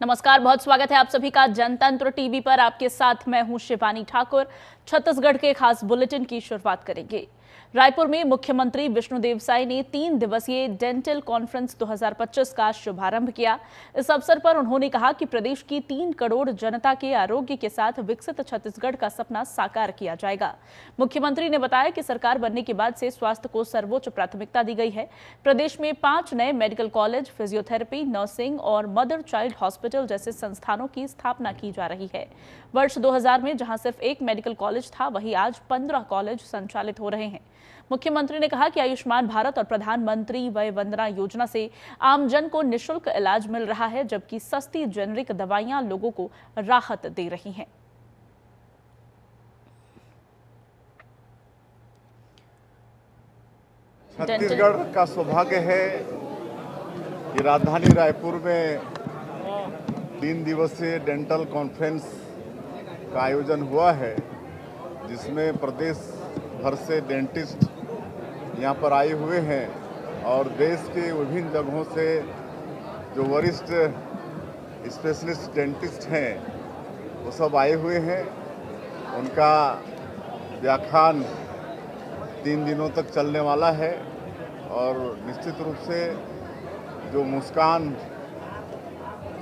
नमस्कार, बहुत स्वागत है आप सभी का जनतंत्र टीवी पर। आपके साथ मैं हूं शिवानी ठाकुर। छत्तीसगढ़ के खास बुलेटिन की शुरुआत करेंगे। रायपुर में मुख्यमंत्री विष्णुदेव साय ने 3 दिवसीय डेंटल कॉन्फ्रेंस 2025 का शुभारंभ किया। इस अवसर पर उन्होंने कहा कि प्रदेश की 3 करोड़ जनता के आरोग्य के साथ विकसित छत्तीसगढ़ का सपना साकार किया जाएगा। मुख्यमंत्री ने बताया कि सरकार बनने के बाद से स्वास्थ्य को सर्वोच्च प्राथमिकता दी गई है। प्रदेश में 5 नए मेडिकल कॉलेज, फिजियोथेरेपी, नर्सिंग और मदर चाइल्ड हॉस्पिटल जैसे संस्थानों की स्थापना की जा रही है। वर्ष 2000 में जहां सिर्फ 1 मेडिकल कॉलेज था, वहीं आज 15 कॉलेज संचालित हो रहे हैं। मुख्यमंत्री ने कहा कि आयुष्मान भारत और प्रधानमंत्री वय वंदना योजना से आमजन को निःशुल्क इलाज मिल रहा है, जबकि सस्ती जेनरिक दवाइयां लोगों को राहत दे रही हैं। छत्तीसगढ़ का सौभाग्य है कि राजधानी रायपुर में 3 दिवसीय डेंटल कॉन्फ्रेंस का आयोजन हुआ है, जिसमें प्रदेश भर से डेंटिस्ट यहाँ पर आए हुए हैं और देश के विभिन्न जगहों से जो वरिष्ठ स्पेशलिस्ट डेंटिस्ट हैं वो सब आए हुए हैं। उनका व्याख्यान 3 दिनों तक चलने वाला है और निश्चित रूप से जो मुस्कान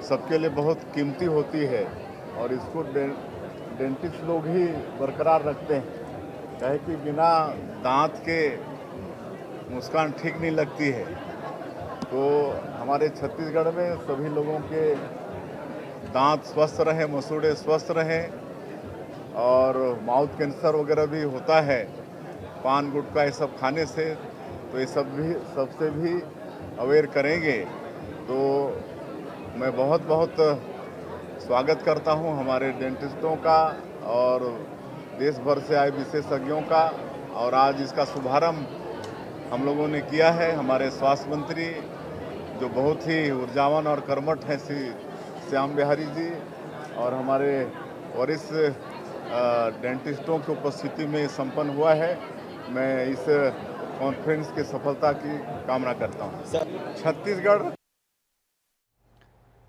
सबके लिए बहुत कीमती होती है और इसको डेंटिस्ट लोग ही बरकरार रखते हैं। कहे कि बिना दांत के मुस्कान ठीक नहीं लगती है। तो हमारे छत्तीसगढ़ में सभी लोगों के दांत स्वस्थ रहें, मसूड़े स्वस्थ रहें और माउथ कैंसर वगैरह भी होता है पान गुटखा ये सब खाने से, तो ये सब भी सबसे भी अवेयर करेंगे। तो मैं बहुत बहुत स्वागत करता हूं हमारे डेंटिस्टों का और देश भर से आए विशेषज्ञों का। और आज इसका शुभारंभ हम लोगों ने किया है। हमारे स्वास्थ्य मंत्री जो बहुत ही ऊर्जावान और कर्मठ हैं, श्री श्याम बिहारी जी, और हमारे वरिष्ठ डेंटिस्टों की उपस्थिति में संपन्न हुआ है। मैं इस कॉन्फ्रेंस की सफलता की कामना करता हूं।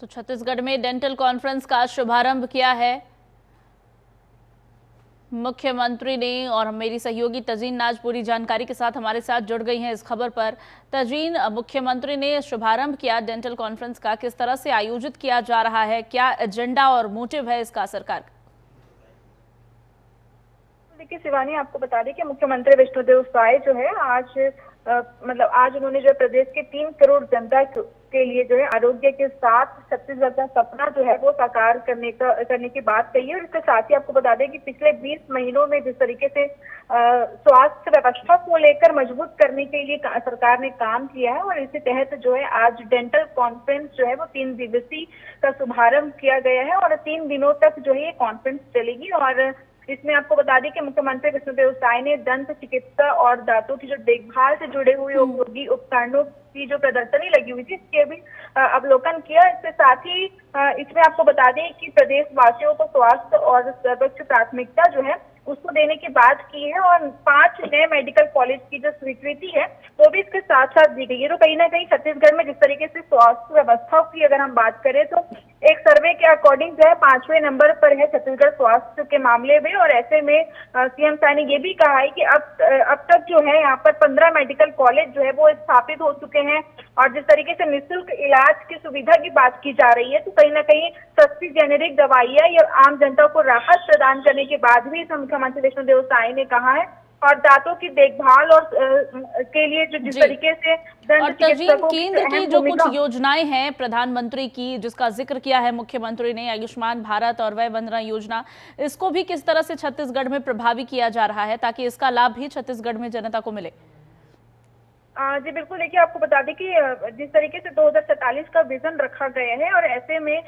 छत्तीसगढ़ में डेंटल कॉन्फ्रेंस का शुभारंभ किया है मुख्यमंत्री ने, और मेरी सहयोगी तजीन नाज पूरी जानकारी के साथ हमारे साथ जुड़ गई हैं इस खबर पर। तजीन, मुख्यमंत्री ने शुभारंभ किया डेंटल कॉन्फ्रेंस का, किस तरह से आयोजित किया जा रहा है, क्या एजेंडा और मोटिव है इसका सरकार का? देखिए शिवानी, आपको बता दें कि मुख्यमंत्री विष्णुदेव साय जो है आज उन्होंने जो है प्रदेश के 3 करोड़ जनता के लिए जो है आरोग्य के साथ छत्तीसगढ़ का सपना जो है वो साकार करने की बात कही है। और इसके साथ ही आपको बता दें कि पिछले 20 महीनों में जिस तरीके से स्वास्थ्य व्यवस्था को लेकर मजबूत करने के लिए सरकार ने काम किया है, और इसी तहत जो है आज डेंटल कॉन्फ्रेंस जो है वो 3 दिवसीय का शुभारंभ किया गया है और 3 दिनों तक जो है ये कॉन्फ्रेंस चलेगी। और इसमें आपको बता दें कि मुख्यमंत्री विष्णुदेव साय ने दंत चिकित्सा और दांतों की जो देखभाल से जुड़े हुए उपयोगी उपकरणों की जो प्रदर्शनी लगी हुई थी, इसके भी अवलोकन किया। इसके साथ ही इसमें आपको बता दें कि प्रदेश वासियों को स्वास्थ्य और सर्वोच्च प्राथमिकता जो है उसको देने की बात की है, और 5 नए मेडिकल कॉलेज की जो स्वीकृति है वो भी इसके साथ साथ दी गई है। तो कहीं ना कहीं छत्तीसगढ़ में जिस तरीके से स्वास्थ्य व्यवस्था की अगर हम बात करें तो एक सर्वे के अकॉर्डिंग जो है 5वें नंबर पर है छत्तीसगढ़ स्वास्थ्य के मामले में। और ऐसे में सीएम साय ने ये भी कहा है कि अब तक जो है यहाँ पर 15 मेडिकल कॉलेज जो है वो स्थापित हो चुके हैं, और जिस तरीके से निःशुल्क इलाज की सुविधा की बात की जा रही है, तो कहीं ना कहीं सस्ती जेनेरिक दवाइयां या आम जनता को राहत प्रदान करने के बाद भी मुख्यमंत्री विष्णुदेव साय ने कहा है। और दांतों की देखभाल और के लिए जो जिस तरीके से और तजीन, केंद्र की जो कुछ योजनाएं हैं प्रधानमंत्री की, जिसका जिक्र किया है मुख्यमंत्री ने, आयुष्मान भारत और वय वंदना योजना, इसको भी किस तरह से छत्तीसगढ़ में प्रभावी किया जा रहा है ताकि इसका लाभ भी छत्तीसगढ़ में जनता को मिले? जी बिल्कुल, देखिए आपको बता दें कि जिस तरीके से 2047 का विजन रखा गया है, और ऐसे में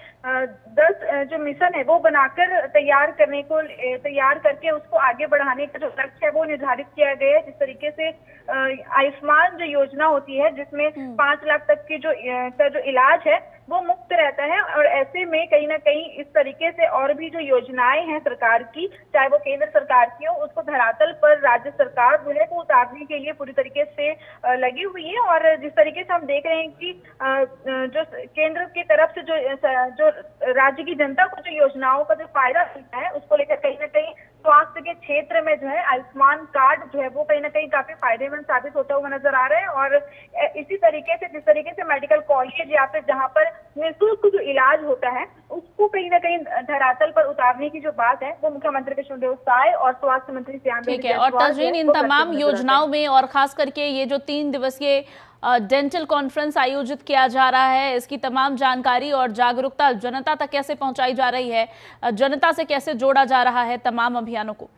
10 जो मिशन है वो बनाकर तैयार करके उसको आगे बढ़ाने का जो लक्ष्य है वो निर्धारित किया गया है। जिस तरीके से आयुष्मान जो योजना होती है जिसमें 5 लाख तक की जो इलाज है वो मुक्त रहता है। और ऐसे में कहीं ना कहीं इस तरीके से और भी जो योजनाएं हैं सरकार की, चाहे वो केंद्र सरकार की हो, उसको धरातल पर राज्य सरकार जो है वो उतारने के लिए पूरी तरीके से लगी हुई है। और जिस तरीके से हम देख रहे हैं कि जो केंद्र की तरफ से जो राज्य की जनता को जो योजनाओं का जो फायदा मिलता है, उसको लेकर कहीं ना कहीं स्वास्थ्य के क्षेत्र में जो है आयुष्मान कार्ड जो है वो कहीं ना कहीं काफी फायदेमंद साबित होता हुआ नजर आ रहा है। और इसी तरीके से जिस तरीके से मेडिकल कॉलेज या फिर जहां पर निःशुल्क जो इलाज होता है उसको कहीं ना कहीं धरातल पर उतारने की जो बात है वो मुख्यमंत्री विष्णुदेव साय और स्वास्थ्य मंत्री श्याम ठीक है। और तजरीन, इन तमाम योजनाओं में और खास करके ये जो 3 दिवसीय डेंटल कॉन्फ्रेंस आयोजित किया जा रहा है, इसकी तमाम जानकारी और जागरूकता जनता तक कैसे पहुंचाई जा रही है, जनता से कैसे जोड़ा जा रहा है तमाम अभियानों को?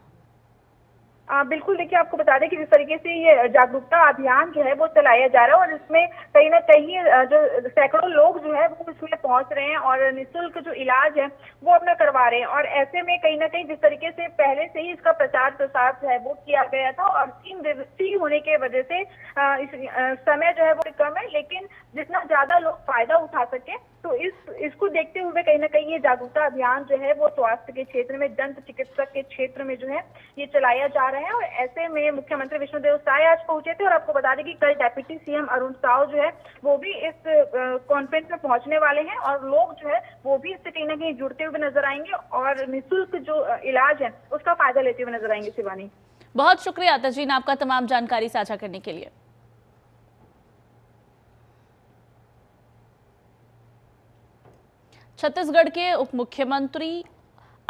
बिल्कुल, देखिए आपको बता दें कि जिस तरीके से ये जागरूकता अभियान जो है वो चलाया जा रहा है और इसमें कहीं ना कहीं जो सैकड़ों लोग जो है वो इसमें पहुंच रहे हैं और निःशुल्क जो इलाज है वो अपना करवा रहे हैं। और ऐसे में कहीं ना कहीं जिस तरीके से पहले से ही इसका प्रचार प्रसार जो है वो किया गया था और 3 दिवसीय होने की वजह से समय जो है वो कम है, लेकिन जितना ज्यादा लोग फायदा उठा सके तो इसको देखते हुए कहीं ना कहीं ये जागरूकता अभियान जो है वो स्वास्थ्य के क्षेत्र में, दंत चिकित्सक के क्षेत्र में जो है ये चलाया जा रहा है। और ऐसे में मुख्यमंत्री विष्णुदेव साय आज पहुंचे थे और आपको बता दें कि कल डेप्यूटी सीएम अरुण साव जो है वो भी इस कॉन्फ्रेंस में पहुंचने वाले हैं और लोग जो है वो भी इससे कहीं ना कहीं जुड़ते हुए नजर आएंगे और निःशुल्क जो इलाज है उसका फायदा लेते हुए नजर आएंगे। शिवानी, बहुत शुक्रिया तजरीन आपका तमाम जानकारी साझा करने के लिए। छत्तीसगढ़ के उप मुख्यमंत्री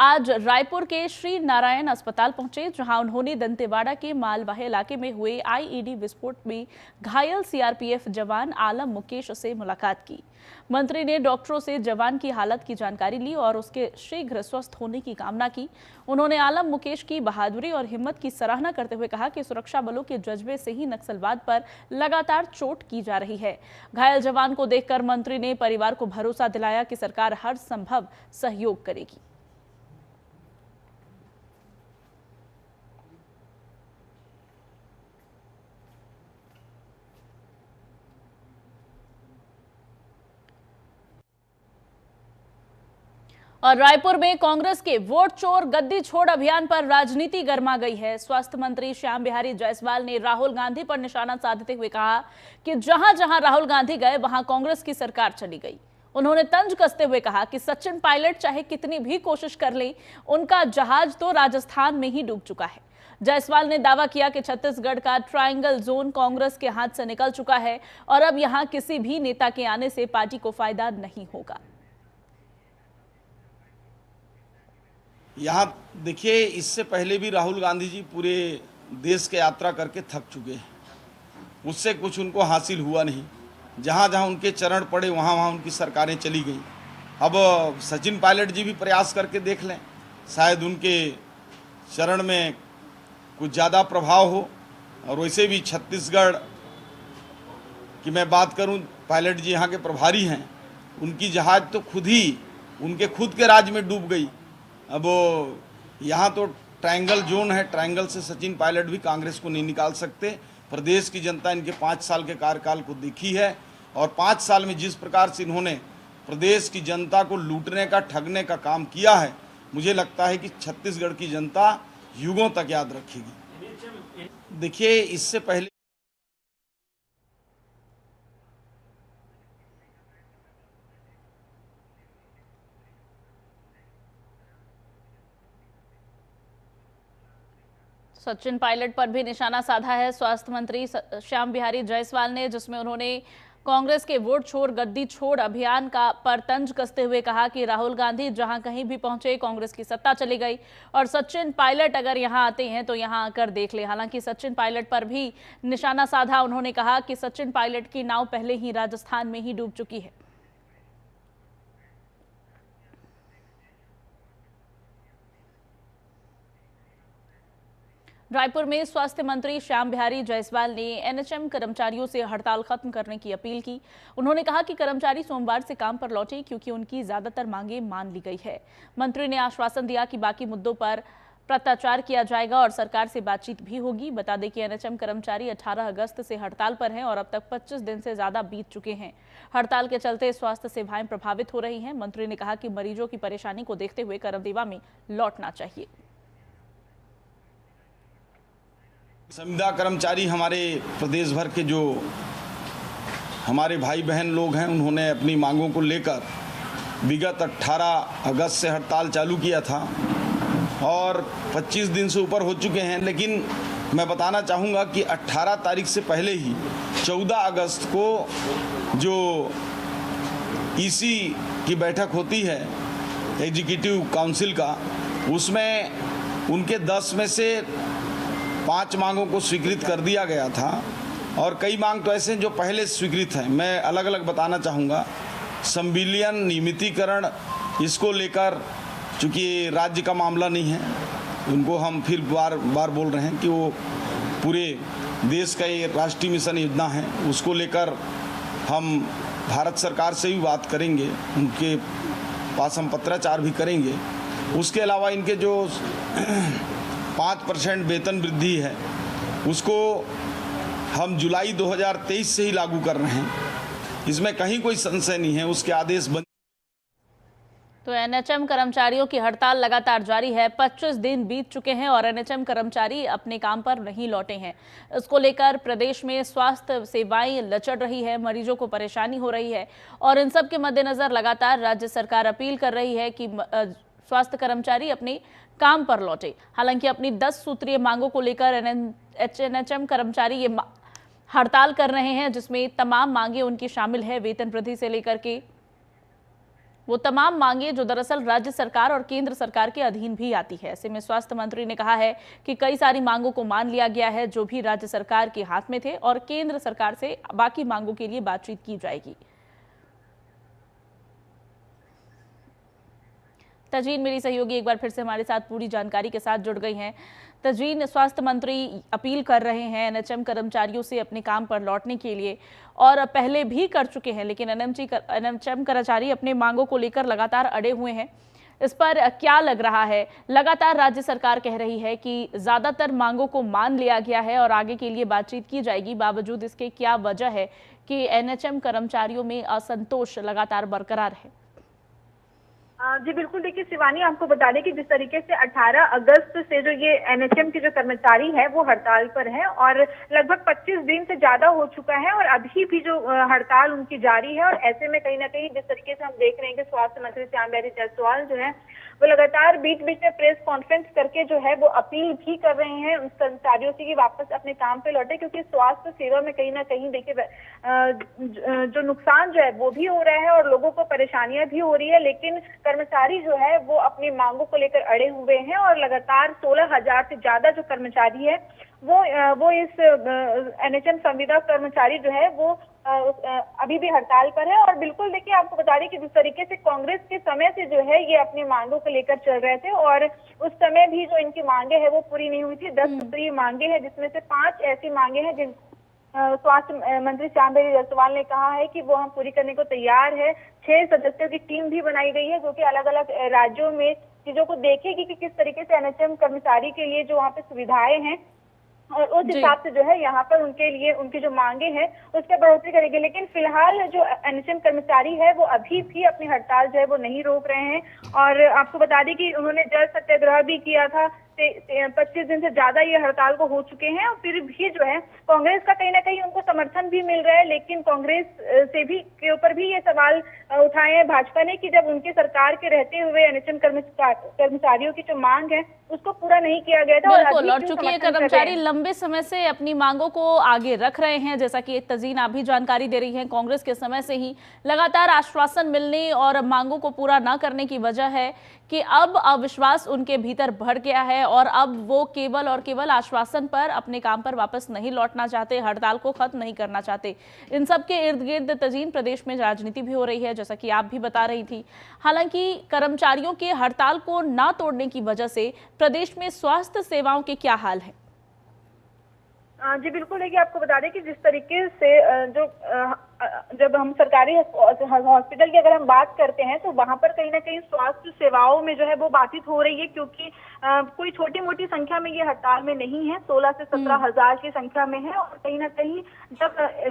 आज रायपुर के श्री नारायण अस्पताल पहुंचे, जहां उन्होंने दंतेवाड़ा के मालवाहे इलाके में हुए आईईडी विस्फोट में घायल सीआरपीएफ जवान आलम मुकेश से मुलाकात की। मंत्री ने डॉक्टरों से जवान की हालत की जानकारी ली और उसके शीघ्र स्वस्थ होने की कामना की। उन्होंने आलम मुकेश की बहादुरी और हिम्मत की सराहना करते हुए कहा कि सुरक्षा बलों के जज्बे से ही नक्सलवाद पर लगातार चोट की जा रही है। घायल जवान को देखकर मंत्री ने परिवार को भरोसा दिलाया कि सरकार हर संभव सहयोग करेगी। और रायपुर में कांग्रेस के वोट चोर गद्दी छोड़ अभियान पर राजनीति गर्मा गई है। स्वास्थ्य मंत्री श्याम बिहारी जायसवाल ने राहुल गांधी पर निशाना साधते हुए कहा कि जहां जहां राहुल गांधी गए वहां कांग्रेस की सरकार चली गई। उन्होंने तंज कसते हुए कहा कि सचिन पायलट चाहे कितनी भी कोशिश कर ले, उनका जहाज तो राजस्थान में ही डूब चुका है। जायसवाल ने दावा किया कि छत्तीसगढ़ का ट्रायंगल जोन कांग्रेस के हाथ से निकल चुका है और अब यहां किसी भी नेता के आने से पार्टी को फायदा नहीं होगा। यहाँ देखिए, इससे पहले भी राहुल गांधी जी पूरे देश के यात्रा करके थक चुके हैं, उससे कुछ उनको हासिल हुआ नहीं। जहाँ जहाँ उनके चरण पड़े वहाँ वहाँ उनकी सरकारें चली गई। अब सचिन पायलट जी भी प्रयास करके देख लें, शायद उनके चरण में कुछ ज़्यादा प्रभाव हो। और वैसे भी छत्तीसगढ़ की मैं बात करूं, पायलट जी यहाँ के प्रभारी हैं, उनकी जहाज तो खुद ही उनके खुद के राज्य में डूब गई। अब यहाँ तो ट्रायंगल जोन है, ट्रायंगल से सचिन पायलट भी कांग्रेस को नहीं निकाल सकते। प्रदेश की जनता इनके 5 साल के कार्यकाल को देखी है और 5 साल में जिस प्रकार से इन्होंने प्रदेश की जनता को लूटने का, ठगने का काम किया है, मुझे लगता है कि छत्तीसगढ़ की जनता युगों तक याद रखेगी। देखिए, इससे पहले सचिन पायलट पर भी निशाना साधा है स्वास्थ्य मंत्री श्याम बिहारी जायसवाल ने, जिसमें उन्होंने कांग्रेस के वोट छोड़ गद्दी छोड़ अभियान का पर तंज कसते हुए कहा कि राहुल गांधी जहां कहीं भी पहुंचे कांग्रेस की सत्ता चली गई और सचिन पायलट अगर यहां आते हैं तो यहां आकर देख ले। हालांकि सचिन पायलट पर भी निशाना साधा। उन्होंने कहा कि सचिन पायलट की नाव पहले ही राजस्थान में ही डूब चुकी है। रायपुर में स्वास्थ्य मंत्री श्याम बिहारी जायसवाल ने एनएचएम कर्मचारियों से हड़ताल खत्म करने की अपील की। उन्होंने कहा कि कर्मचारी सोमवार से काम पर लौटे क्योंकि उनकी ज्यादातर मांगे मान ली गई है। मंत्री ने आश्वासन दिया कि बाकी मुद्दों पर पत्राचार किया जाएगा और सरकार से बातचीत भी होगी। बता दें कि एनएचएम कर्मचारी 18 अगस्त से हड़ताल पर हैं और अब तक 25 दिन से ज्यादा बीत चुके हैं। हड़ताल के चलते स्वास्थ्य सेवाएं प्रभावित हो रही हैं। मंत्री ने कहा कि मरीजों की परेशानी को देखते हुए कर्मदेवा में लौटना चाहिए। संविदा कर्मचारी हमारे प्रदेश भर के जो हमारे भाई बहन लोग हैं, उन्होंने अपनी मांगों को लेकर विगत 18 अगस्त से हड़ताल चालू किया था और 25 दिन से ऊपर हो चुके हैं। लेकिन मैं बताना चाहूँगा कि 18 तारीख से पहले ही 14 अगस्त को जो ईसी की बैठक होती है एग्जीक्यूटिव काउंसिल का, उसमें उनके 10 में से 5 मांगों को स्वीकृत कर दिया गया था और कई मांग तो ऐसे हैं जो पहले स्वीकृत हैं। मैं अलग अलग बताना चाहूँगा। संविलियन नियमितीकरण, इसको लेकर चूँकि राज्य का मामला नहीं है, उनको हम फिर बार बार बोल रहे हैं कि वो पूरे देश का ये राष्ट्रीय मिशन योजना है, उसको लेकर हम भारत सरकार से भी बात करेंगे, उनके पास हम पत्राचार भी करेंगे। उसके अलावा इनके जो 5% वेतन वृद्धि है, उसको हम जुलाई 2023 से ही लागू कर रहे हैं। इसमें कहीं कोई संशय नहीं है, उसके आदेश बन। तो एनएचएम कर्मचारियों की हड़ताल लगातार जारी है। 25 दिन बीत चुके हैं और एनएचएम कर्मचारी अपने काम पर नहीं लौटे हैं। इसको लेकर प्रदेश में स्वास्थ्य सेवाएं लचड़ रही है, मरीजों को परेशानी हो रही है और इन सब के मद्देनजर लगातार राज्य सरकार अपील कर रही है कि स्वास्थ्य कर्मचारी अपने काम पर लौटे। हालांकि अपनी 10 सूत्रीय मांगों को लेकर एनएचएम कर्मचारी ये हड़ताल कर रहे हैं, जिसमें तमाम मांगे उनकी शामिल है। वेतन वृद्धि से लेकर के वो तमाम मांगे जो दरअसल राज्य सरकार और केंद्र सरकार के अधीन भी आती है। ऐसे में स्वास्थ्य मंत्री ने कहा है कि कई सारी मांगों को मान लिया गया है जो भी राज्य सरकार के हाथ में थे और केंद्र सरकार से बाकी मांगों के लिए बातचीत की जाएगी। तजीन मेरी सहयोगी एक बार फिर से हमारे साथ पूरी जानकारी के साथ जुड़ गई हैं। तजीन, स्वास्थ्य मंत्री अपील कर रहे हैं एनएचएम कर्मचारियों से अपने काम पर लौटने के लिए और पहले भी कर चुके हैं, लेकिन एनएचएम कर्मचारी अपने मांगों को लेकर लगातार अड़े हुए हैं। इस पर क्या लग रहा है? लगातार राज्य सरकार कह रही है कि ज्यादातर मांगों को मान लिया गया है और आगे के लिए बातचीत की जाएगी। बावजूद इसके क्या वजह है कि एनएचएम कर्मचारियों में असंतोष लगातार बरकरार है? जी बिल्कुल, देखिए शिवानी, आपको बता दें कि जिस तरीके से 18 अगस्त से जो ये एनएचएम के जो कर्मचारी है वो हड़ताल पर है और लगभग 25 दिन से ज्यादा हो चुका है और अभी भी जो हड़ताल उनकी जारी है। और ऐसे में कहीं ना कहीं जिस तरीके से हम देख रहे हैं कि स्वास्थ्य मंत्री श्यामबिहारी जायसवाल जो है वो लगातार बीच बीच में प्रेस कॉन्फ्रेंस करके जो है वो अपील भी कर रहे हैं उन कर्मचारियों से कि वापस अपने काम पे लौटे, क्योंकि स्वास्थ्य सेवा में कहीं ना कहीं देखिए जो नुकसान जो है वो भी हो रहा है और लोगों को परेशानियां भी हो रही है। लेकिन कर्मचारी जो है वो अपनी मांगों को लेकर अड़े हुए हैं और लगातार 16,000 से ज्यादा जो कर्मचारी है वो इस एनएचएम संविदा कर्मचारी जो है वो अभी भी हड़ताल पर है। और बिल्कुल देखिए, आपको बता दें कि जिस तरीके से कांग्रेस के समय से जो है ये अपनी मांगों को लेकर चल रहे थे और उस समय भी जो इनकी मांगे हैं वो पूरी नहीं हुई थी। 10 सूत्रीय मांगे हैं, जिसमें से 5 ऐसी मांगे हैं जिन स्वास्थ्य मंत्री श्यामबिहारी जायसवाल ने कहा है कि वो हम पूरी करने को तैयार है। 6 सदस्यों की टीम भी बनाई गई है जो कि अलग अलग राज्यों में चीजों को देखेगी कि किस तरीके से एनएचएम कर्मचारी के लिए जो वहाँ पे सुविधाएं हैं और उस हिसाब से जो है यहाँ पर उनके लिए उनकी जो मांगे हैं उसके बढ़ोतरी करेंगे। लेकिन फिलहाल जो एनएचएम कर्मचारी है वो अभी भी अपनी हड़ताल जो है वो नहीं रोक रहे हैं। और आपको बता दें कि उन्होंने जल सत्याग्रह भी किया था। 25 दिन से ज्यादा ये हड़ताल को हो चुके हैं और फिर भी जो है कांग्रेस का कहीं ना कहीं उनको समर्थन भी मिल रहा है। लेकिन कांग्रेस से भी के ऊपर भी ये सवाल उठाए हैं भाजपा ने कि जब उनकी सरकार के रहते हुए एनएचएम कर्मचारियों की जो मांग है उसको पूरा नहीं किया गया था। बिल्कुल, और चूंकि ये कर्मचारी लंबे समय से अपनी मांगों को आगे रख रहे हैं, जैसा कि तजीन आप भी जानकारी दे रही हैं, कांग्रेस के समय से ही लगातार आश्वासन मिलने और मांगों को पूरा न करने की वजह है कि अब अविश्वास उनके भीतर बढ़ गया है और अब वो केवल और केवल आश्वासन पर अपने काम पर वापस नहीं लौटना चाहते, हड़ताल को खत्म नहीं करना चाहते। इन सब के इर्द गिर्द तजीन प्रदेश में राजनीति भी हो रही है, जैसा कि आप भी बता रही थी। हालांकि कर्मचारियों के हड़ताल को ना तोड़ने की वजह से प्रदेश में स्वास्थ्य सेवाओं के क्या हाल है? जी बिल्कुल, देखिए आपको बता दें कि जिस तरीके से जो जब हम सरकारी हॉस्पिटल की अगर हम बात करते हैं तो वहां पर कहीं ना कहीं स्वास्थ्य सेवाओं में जो है वो बाधित हो रही है, क्योंकि कोई छोटी मोटी संख्या में ये हड़ताल में नहीं है, 16 से 17 हजार की संख्या में है। और कहीं ना कहीं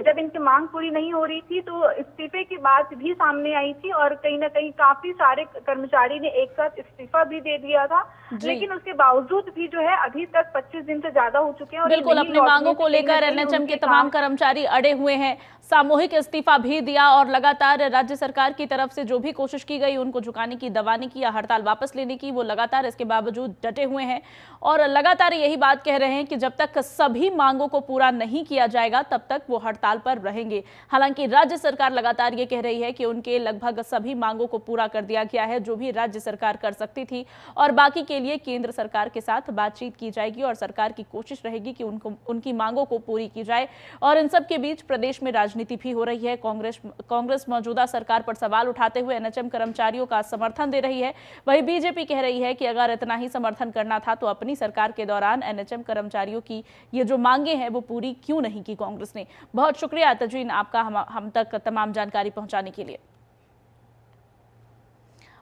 जब इनकी मांग पूरी नहीं हो रही थी तो इस्तीफे की बात भी सामने आई थी, और कहीं ना कहीं काफी सारे कर्मचारी ने एक साथ इस्तीफा भी दे दिया था। लेकिन उसके बावजूद भी जो है अभी तक 25 दिन से ज्यादा हो चुके हैं। और बिल्कुल, अपनी मांगों को लेकर एनएचएम के तमाम कर्मचारी अड़े हुए हैं, सामूहिक इस्तीफा भी दिया और लगातार राज्य सरकार की तरफ से जो भी कोशिश की गई उनको झुकाने की, दबाने की या हड़ताल वापस लेने की, वो लगातार इसके बावजूद डटे हुए हैं और लगातार यही बात कह रहे हैं कि जब तक सभी मांगों को पूरा नहीं किया जाएगा तब तक वो हड़ताल पर रहेंगे। हालांकि राज्य सरकार लगातार ये कह रही है कि उनके लगभग सभी मांगों को पूरा कर दिया गया है जो भी राज्य सरकार कर सकती थी, और बाकी के लिए केंद्र सरकार के साथ बातचीत की जाएगी और सरकार की कोशिश रहेगी कि उनकी मांगों को पूरी की जाए। और इन सब के बीच प्रदेश में राजनीति भी हो रही है। कांग्रेस मौजूदा सरकार पर सवाल उठाते हुए एनएचएम कर्मचारियों का समर्थन दे रही है। वहीं बीजेपी कह रही है कि अगर इतना ही समर्थन करना था तो अपनी सरकार के दौरान एनएचएम कर्मचारियों की ये जो मांगे हैं वो पूरी क्यों नहीं की कांग्रेस ने। बहुत शुक्रिया तजवीन आपका हम तक तमाम जानकारी पहुंचाने के लिए।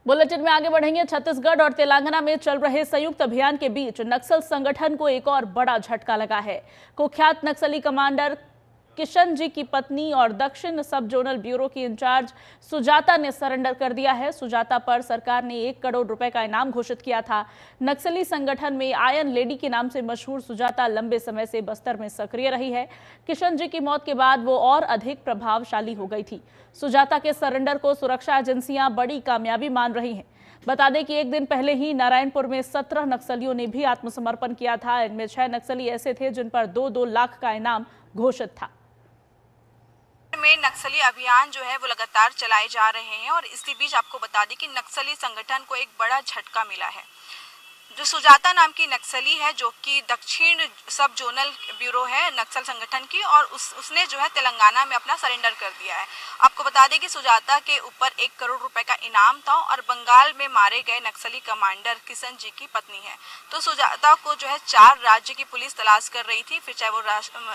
बुलेटिन में आगे बढ़ेंगे। छत्तीसगढ़ और तेलंगाना में चल रहे संयुक्त अभियान के बीच नक्सल संगठन को एक और बड़ा झटका लगा है। कुख्यात नक्सली कमांडर किशन जी की पत्नी और दक्षिण सब जोनल ब्यूरो की इंचार्ज सुजाता ने सरेंडर कर दिया है। सुजाता पर सरकार ने 1 करोड़ रुपए का इनाम घोषित किया था। नक्सली संगठन में आयरन लेडी के नाम से मशहूर सुजाता लंबे समय से बस्तर में सक्रिय रही है। किशन जी की मौत के बाद वो और अधिक प्रभावशाली हो गई थी। सुजाता के सरेंडर को सुरक्षा एजेंसियां बड़ी कामयाबी मान रही हैं। बता दें कि एक दिन पहले ही नारायणपुर में 17 नक्सलियों ने भी आत्मसमर्पण किया था। इनमें 6 नक्सली ऐसे थे जिन पर 2-2 लाख का इनाम घोषित था। में नक्सली अभियान जो है वो लगातार चलाए जा रहे हैं और इसी बीच आपको बता दें कि नक्सली संगठन को एक बड़ा झटका मिला है। जो सुजाता नाम की नक्सली है जो कि दक्षिण सब जोनल ब्यूरो है नक्सल संगठन की, और उसने जो है तेलंगाना में अपना सरेंडर कर दिया है। आपको बता दें कि सुजाता के ऊपर 1 करोड़ रुपए का इनाम था और बंगाल में मारे गए नक्सली कमांडर किशन जी की पत्नी है। तो सुजाता को जो है 4 राज्य की पुलिस तलाश कर रही थी, फिर चाहे वो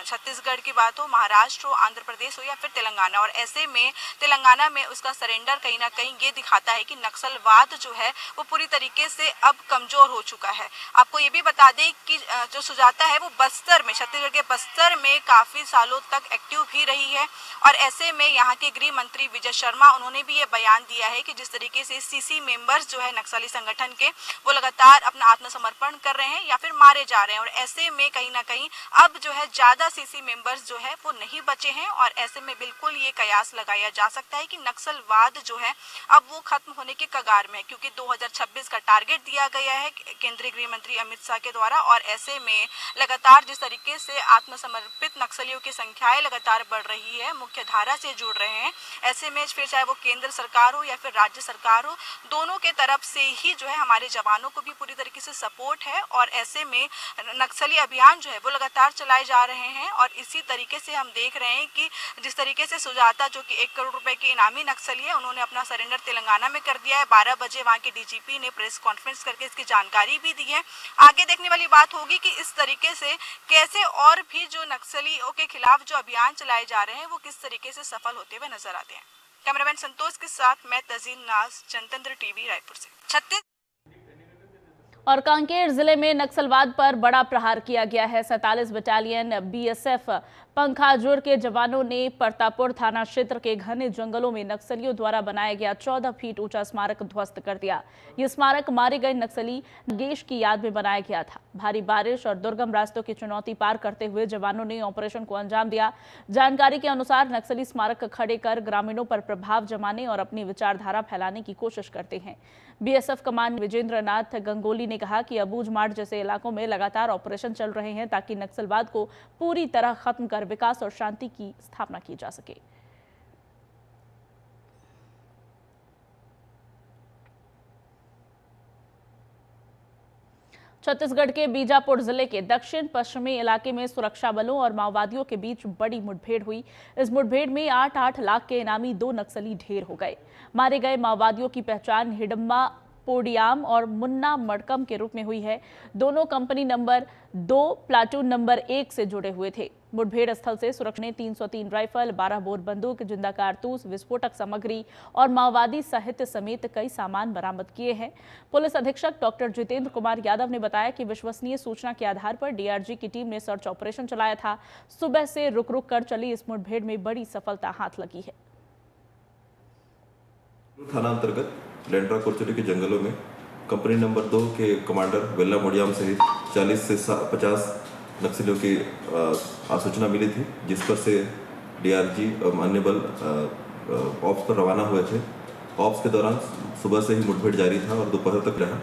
छत्तीसगढ़ की बात हो, महाराष्ट्र हो, आंध्र प्रदेश हो या फिर तेलंगाना। और ऐसे में तेलंगाना में उसका सरेंडर कहीं ना कहीं ये दिखाता है कि नक्सलवाद जो है वो पूरी तरीके से अब कमजोर हो चुका है। आपको ये भी बता दें कि जो सुजाता है वो बस्तर में, छत्तीसगढ़ के बस्तर में काफी सालों तक एक्टिव भी रही है। और ऐसे में यहाँ के गृह मंत्री विजय शर्मा उन्होंने भी ये बयान दिया है कि जिस तरीके से सीसी मेंबर्स जो है नक्सली संगठन के वो लगातार अपना आत्मसमर्पण कर रहे हैं या फिर मारे जा रहे हैं, और ऐसे में कहीं ना कहीं अब जो है ज्यादा सीसी मेंबर्स जो है वो नहीं बचे हैं। और ऐसे में बिल्कुल ये कयास लगाया जा सकता है कि नक्सलवाद जो है अब वो खत्म होने के कगार में है, क्योंकि 2026 का टारगेट दिया गया है केंद्रीय गृह मंत्री अमित शाह के द्वारा। और ऐसे में लगातार जिस तरीके से आत्मसमर्पित नक्सलियों की संख्याएं लगातार बढ़ रही है, मुख्य धारा से जुड़ रहे हैं, ऐसे में फिर चाहे वो केंद्र सरकार हो या फिर राज्य सरकार हो, दोनों के तरफ से ही जो है हमारे जवानों को भी पूरी तरीके से सपोर्ट है। और ऐसे में नक्सली अभियान जो है वो लगातार चलाए जा रहे हैं। और इसी तरीके से हम देख रहे हैं कि जिस तरीके से सुजाता जो कि 1 करोड़ रुपए की इनामी नक्सली है, उन्होंने अपना सरेंडर तेलंगाना में कर दिया है। 12 बजे वहाँ के डीजीपी ने प्रेस कॉन्फ्रेंस करके इसकी जानकारी भी दी है। आगे देखने वाली बात होगी कि इस तरीके से कैसे और भी जो नक्सलियों के खिलाफ जो अभियान चलाए जा रहे हैं वो किस तरीके से सफल होते हुए नजर आते हैं। कैमरामैन संतोष के साथ मैं तजीन नाज, जनतंत्र टीवी, रायपुर से। और कांकेर जिले में नक्सलवाद पर बड़ा प्रहार किया गया है। 47 बटालियन बीएसएफ पंखाजुर के जवानों ने परतापुर थाना क्षेत्र के घने जंगलों में नक्सलियों द्वारा बनाया गया 14 फीट ऊंचा स्मारक ध्वस्त कर दिया। यह स्मारक मारे गए नक्सली नागेश की याद में बनाया गया था। भारी बारिश और दुर्गम रास्तों की चुनौती पार करते हुए जवानों ने ऑपरेशन को अंजाम दिया। जानकारी के अनुसार नक्सली स्मारक खड़े कर ग्रामीणों पर प्रभाव जमाने और अपनी विचारधारा फैलाने की कोशिश करते हैं। बीएसएफ कमांडर विजेंद्र नाथ गंगोली ने कहा कि अबूझ मार्ट जैसे इलाकों में लगातार ऑपरेशन चल रहे हैं ताकि नक्सलवाद को पूरी तरह खत्म कर विकास और शांति की स्थापना की जा सके। छत्तीसगढ़ के बीजापुर जिले के दक्षिण पश्चिमी इलाके में सुरक्षा बलों और माओवादियों के बीच बड़ी मुठभेड़ हुई। इस मुठभेड़ में 8-8 लाख के इनामी 2 नक्सली ढेर हो गए। मारे गए माओवादियों की पहचान हिडम्बा पोडियाम और मुन्ना मड़कम के रूप में हुई है। दोनों कंपनी नंबर 2 प्लाटून नंबर 1 से जुड़े हुए थे। मुठभेड़ स्थल से सुरक्षा ने 303 राइफल, 12 बोर बंदूक, जिंदा कारतूस, विस्फोटक सामग्री और माओवादी साहित्य समेत कई सामान बरामद किए हैं। पुलिस अधीक्षक डॉक्टर जितेंद्र कुमार यादव ने बताया कि विश्वसनीय सूचना के आधार पर डीआरजी की टीम ने सर्च ऑपरेशन चलाया था। सुबह से रुक रुक कर चली इस मुठभेड़ में बड़ी सफलता हाथ लगी है। थाना अंतर्गत लेंड्रा कोरचोरी के जंगलों में कंपनी नंबर 2 के कमांडर वेल्ला मोडियाम सहित 40 से 50 नक्सलियों की सूचना मिली थी, जिस पर से डीआरजी अन्य बल ऑप्स पर रवाना हुए थे। ऑप्स के दौरान सुबह से ही मुठभेड़ जारी था और दोपहर तक रहा।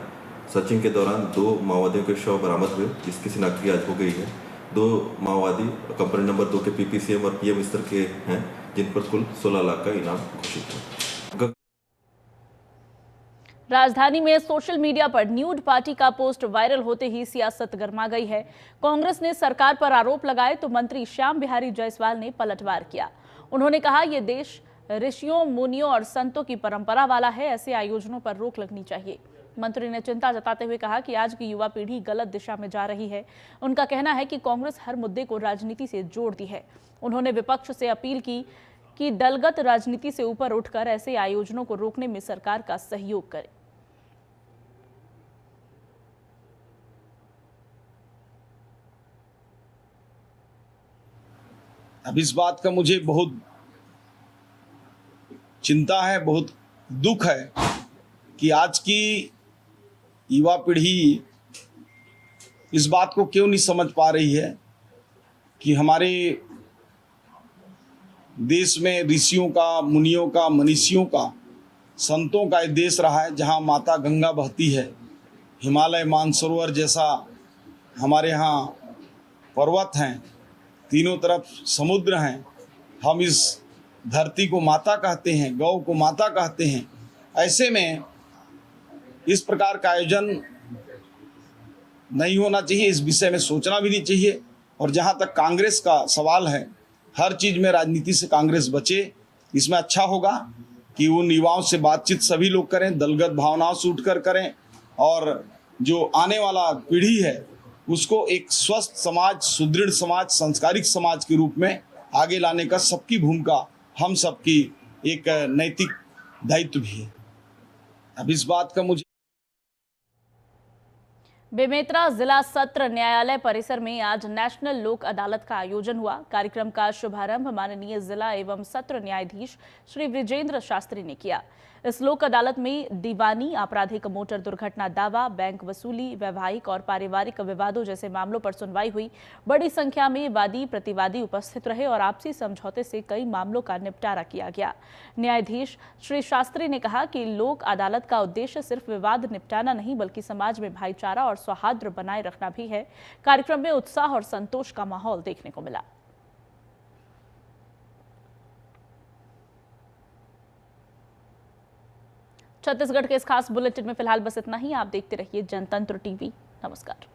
सर्चिंग के दौरान 2 माओवादियों के शव बरामद हुए, जिसकी शिनाख्त आज हो गई है। 2 माओवादी कंपनी नंबर 2 के पीपीसीएम और पीएम स्तर के हैं, जिन पर कुल 16 लाख का इनाम घोषित है। राजधानी में सोशल मीडिया पर न्यूड पार्टी का पोस्ट वायरल होते ही सियासत गर्मा गई है। कांग्रेस ने सरकार पर आरोप लगाए तो मंत्री श्याम बिहारी जायसवाल ने पलटवार किया। उन्होंने कहा, यह देश ऋषियों, मुनियों और संतों की परंपरा वाला है, ऐसे आयोजनों पर रोक लगनी चाहिए। मंत्री ने चिंता जताते हुए कहा कि आज की युवा पीढ़ी गलत दिशा में जा रही है। उनका कहना है कि कांग्रेस हर मुद्दे को राजनीति से जोड़ दी है। उन्होंने विपक्ष से अपील की कि दलगत राजनीति से ऊपर उठकर ऐसे आयोजनों को रोकने में सरकार का सहयोग करे। अब इस बात का मुझे बहुत चिंता है, बहुत दुख है कि आज की युवा पीढ़ी इस बात को क्यों नहीं समझ पा रही है कि हमारे देश में ऋषियों का, मुनियों का, मनीषियों का, संतों का एक देश रहा है, जहाँ माता गंगा बहती है, हिमालय, मानसरोवर जैसा हमारे यहाँ पर्वत हैं, तीनों तरफ समुद्र हैं। हम इस धरती को माता कहते हैं, गौ को माता कहते हैं। ऐसे में इस प्रकार का आयोजन नहीं होना चाहिए, इस विषय में सोचना भी नहीं चाहिए। और जहाँ तक कांग्रेस का सवाल है, हर चीज़ में राजनीति से कांग्रेस बचे। इसमें अच्छा होगा कि उन युवाओं से बातचीत सभी लोग करें, दलगत भावनाओं से उठकर करें, और जो आने वाला पीढ़ी है उसको एक स्वस्थ समाज, सुदृढ़ समाज, संस्कारिक समाज के रूप में आगे लाने का सबकी भूमिका, हम सबकी एक नैतिक दायित्व भी है। अब इस बात का मुझे बेमेतरा जिला सत्र न्यायालय परिसर में आज नेशनल लोक अदालत का आयोजन हुआ। कार्यक्रम का शुभारंभ माननीय जिला एवं सत्र न्यायाधीश श्री विजेंद्र शास्त्री ने किया। इस लोक अदालत में दीवानी, आपराधिक, मोटर दुर्घटना दावा, बैंक वसूली, वैवाहिक और पारिवारिक विवादों जैसे मामलों पर सुनवाई हुई। बड़ी संख्या में वादी प्रतिवादी उपस्थित रहे और आपसी समझौते से कई मामलों का निपटारा किया गया। न्यायाधीश श्री शास्त्री ने कहा कि लोक अदालत का उद्देश्य सिर्फ विवाद निपटाना नहीं, बल्कि समाज में भाईचारा और सौहार्द बनाए रखना भी है। कार्यक्रम में उत्साह और संतोष का माहौल देखने को मिला। छत्तीसगढ़ के इस खास बुलेटिन में फिलहाल बस इतना ही। आप देखते रहिए जनतंत्र टीवी। नमस्कार।